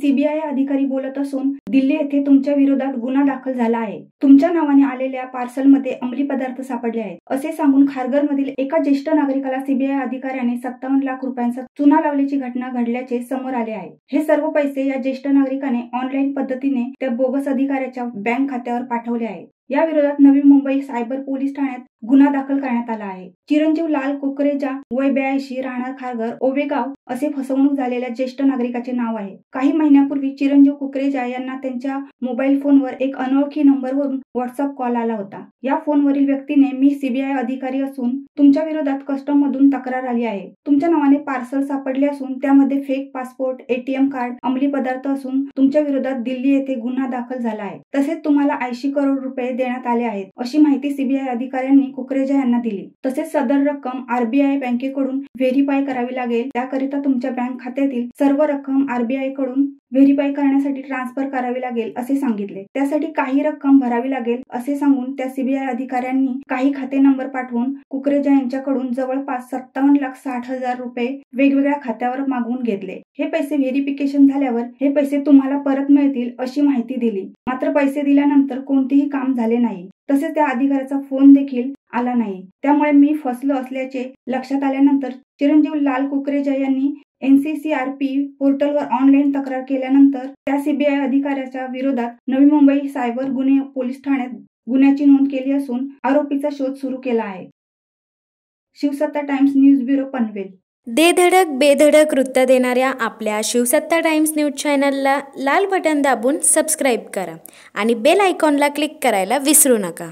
CBI अधिकारी बोलत असून दिल्ली येथे तुमच्या विरोधात गुन्हा दाखल झाला आहे। तुमच्या नावाने आलेल्या पार्सलमध्ये अंमली पदार्थ सापडले आहेत असे सांगून खारघरमधील एका ज्येष्ठ नागरिकाला सीबीआय अधिकाऱ्याने 57 लाख रुपयांचा चुना लावल्याची घटना घडल्याचे समोर आले आहे। हे सर्व पैसे या ज्येष्ठ नागरिकाने ऑनलाईन पद्धतीने त्या बोगस अधिकाऱ्याच्या बँक खात्यावर पाठवले आहेत। या विरोधात नवी मुंबई सायबर पोलीस ठाण्यात गुन्हा दाखल करण्यात आला आहे। चिरंजीव लाल कुकरेजा वय 82 राहणार खारघर ओवेगाव असे फसवणूक झालेल्या ज्येष्ठ नागरिकाचे नाव आहे। काही महिन्यापूर्वी चिरंजीव कुकरेजा यांना त्यांच्या मोबाईल फोनवर एक अनोळखी नंबरवरून व्हॉट्सअप कॉल आला होता। या फोनवरील व्यक्तीने मी सीबीआय अधिकारी असून तुमच्या विरोधात कस्टम मधून तक्रार आली आहे। तुमच्या नावाने पार्सल सापडले असून त्यामध्ये फेक पासपोर्ट, एटीएम कार्ड, अंमली पदार्थ असून तुमच्या विरोधात दिल्ली येथे गुन्हा दाखल झाला आहे। तसेच तुम्हाला 80 करोड रुपये देण्यात आले आहेत अशी माहिती सीबीआय अधिकाऱ्यांनी कुकरेजा यांना दिली। तसेच सदर रक्कम आरबीआय बँकेकडून व्हेरीफाय करावी लागेल। त्याकरिता तुमच्या बँक खात्यातील सर्व रक्कम आरबीआय कडून व्हेरीफाय करण्यासाठी ट्रान्सफर करावी लागेल असे सांगितले। त्यासाठी काही रक्कम भरावी लागेल असे सांगून त्या सीबीआय अधिकाऱ्यांनी काही खाते नंबर पाठवून कुकरेजा यांच्याकडून जवळपास 57,60,000 रुपये वेगवेगळ्या खात्यावर मागवून घेतले। हे पैसे व्हेरिफिकेशन झाल्यावर हे पैसे तुम्हाला परत मिळतील अशी माहिती दिली। मात्र पैसे दिल्यानंतर कोणतेही काम झाले नाही। तसेच त्या अधिकाऱ्याचा फोन देखील आला नाही। त्यामुळे मी फसलो असल्याचे लक्षात आल्यानंतर चिरंजीव लाल कुकरेजा यांनी एनसीसीआरपी पोर्टलवर ऑनलाईन तक्रार केल्यानंतर त्या सीबीआय अधिकाऱ्याच्या विरोधात नवी मुंबई सायबर गुन्हे पोलीस ठाण्यात गुन्ह्याची नोंद केली असून आरोपीचा शोध सुरू केला आहे। शिवसत्ता टाइम्स न्यूज ब्युरो पनवेल। दे धडक बेधडक वृत्त देणाऱ्या आपल्या शिवसत्ता टाइम्स न्यूज चॅनलला लाल बटन दाबून सबस्क्राईब करा आणि बेल आयकॉनला क्लिक करायला विसरू नका।